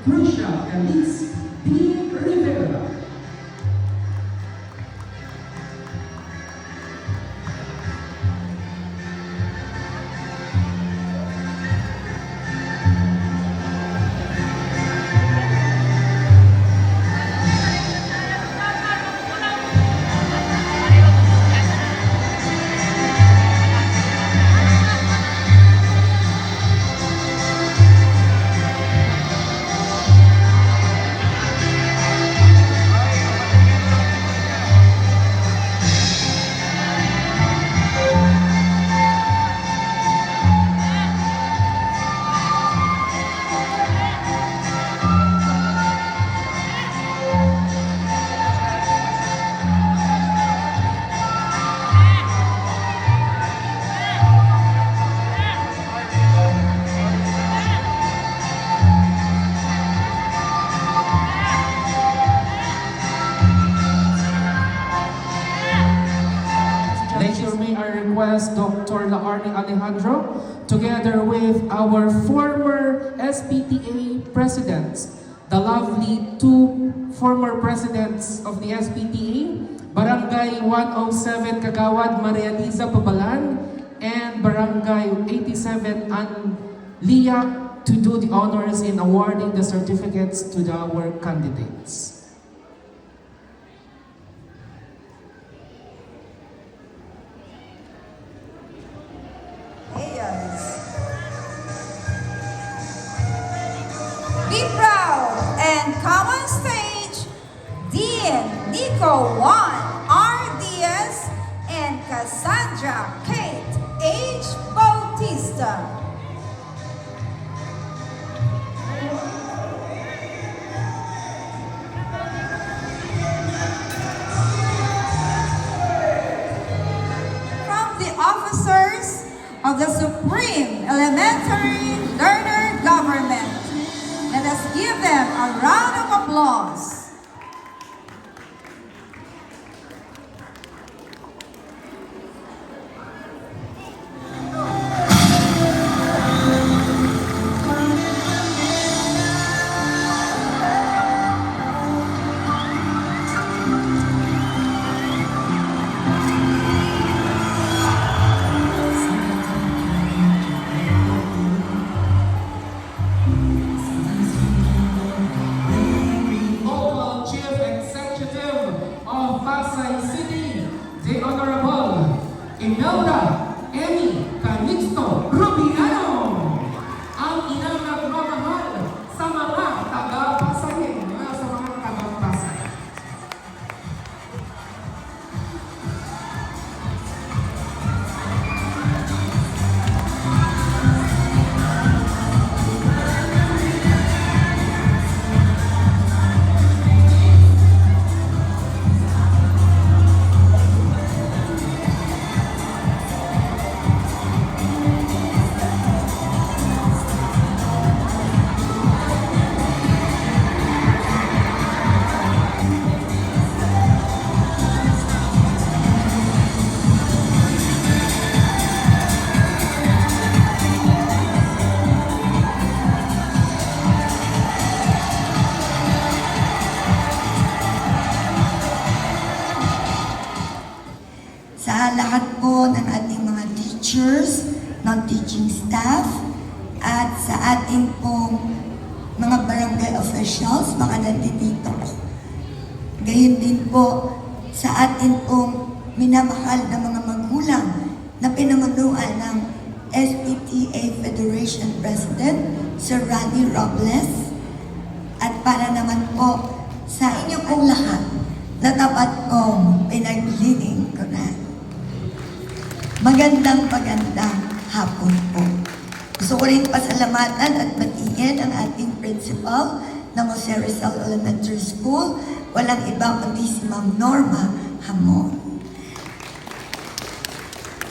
Trisha Elise P. Rivera. Later, may I request Dr. Laarni Alejandro, together with our former SPTA presidents, the lovely two former presidents of the SPTA, Barangay 107 Kagawad Maria Liza Pabalan, and Barangay 87 Anlia, to do the honors in awarding the certificates to our candidates. Be proud and come on stage, Dean Nico Juan R. Diaz and Cassandra Kate H. Bautista. From the officers of the Supreme Elementary Learner Government, let us give them a round of applause. Local Chief Executive of Pasay City, the Honorable Imelda Emi Calixto Rubiano, ang inang nagmamahal sa mga taga-Pasay, sa mga taga-Pasay. Sa lahat po ng ating mga teachers, non-teaching staff, at sa ating pong mga barangay officials, mga nandito. Gayon din po sa ating pong minamahal na mga magulang na pinangunuan ng SPTA Federation President, Sir Randy Robles, at para naman po sa inyo pong lahat na tapat kong pinagliling ko na. Magandang hapon po. Gusto ko rin pasalamatan at batiin ang ating principal ng Jose Rizal Elementary School, walang iba kundi si Ma'am Norma Hamon.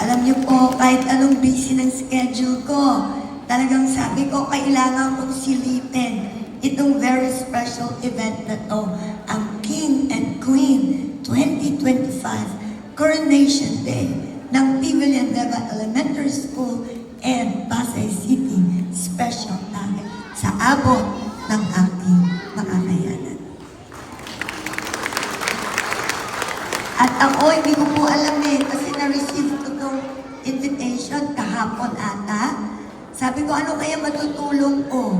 Alam niyo po, kahit anong busy ng schedule ko, talagang sabi ko, kailangan kong silipin itong very special event na to, ang King and Queen 2025 Coronation Day ng P. Villanueva Elementary School and Pasay City. Special dahil sa abot ng aking makakayanan. At ako, hindi ko po alam kasi na-receive ko itong invitation kahapon ata. Sabi ko, ano kaya matutulong ko?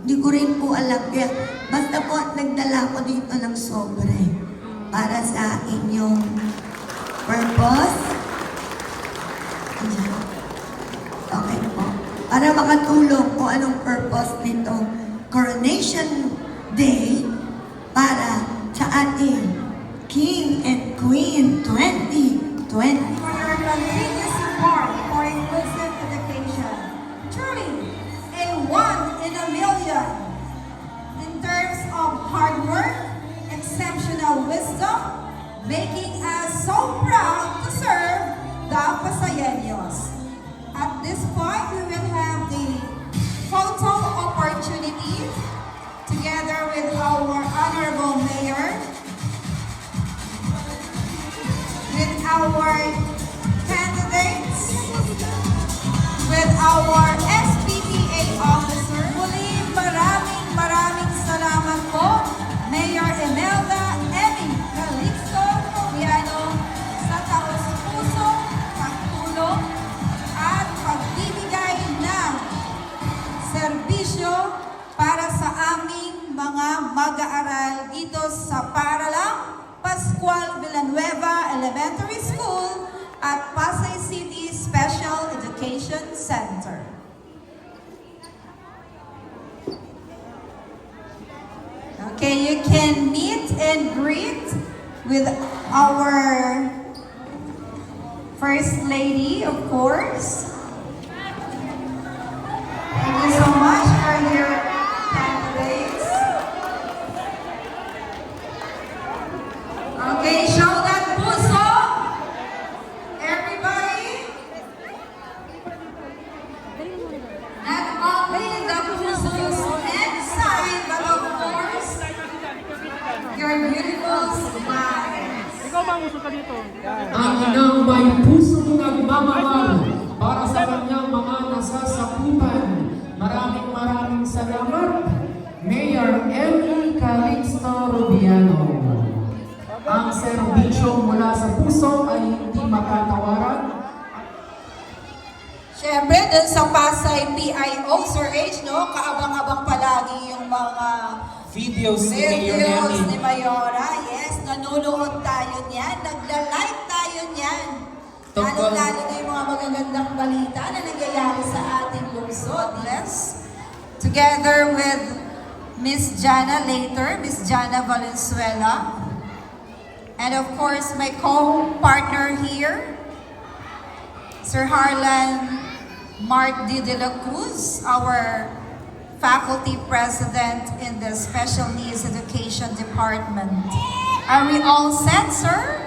Hindi ko rin po alam. Kaya basta po nagdala ko dito ng sobre para sa inyong purpose. Ayan. Okay po. Para makatulong kung anong purpose nitong Coronation Day para sa ating King and Queen 2020. For your continuous support for inclusive education. Truly, a one in a million in terms of hard work, exceptional wisdom, making us so proud to serve the Pasayeños. At this point, we will have the photo opportunity together with our Honorable Mayor, with our candidates, with our SPTA officer. Muli, maraming salamat po, Mayor Imelda Emmy Calixto Rubiano, sa taos-puso, pagtulong, at pagbibigay ng serbisyo para sa aming mga mag-aaral dito sa Paralang Pascual Villanueva Elementary School at Pasay City Special Education Center. Okay, you can meet and greet with our First Lady, of course. Thank you so much for your candidates. Okay, show that puso. Everybody. Not only the puso's inside, but of course, your beautiful smiles. Ikaw ba ang uso ka dito? Ang inang may pusong nagmamahal para sa kanyang mga nasasakupan. Maraming salamat, Mayor Emmy Calixto Rubiano. Ang serbisyo mula sa puso ay hindi makatawaran. Siyempre, dun sa Pasay PIO, Sir H, no? Kaabang-abang palagi yung mga Videos ni Mayor videos Emmy. ni Mayora. Yes, nanonood tayo niyan. Nagla-like tayo niyan. Tungkol- Lalo-lalo na yung mga magagandang balita na nangyayari sa ating lungsod. Yes. Together with Miss Jana later, Miss Jana Valenzuela. And of course, my co-partner here, Sir Harlan Mark D. De La Cruz, our faculty president in the Special Needs Education Department. Are we all set, sir?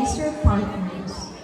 embrace your partners.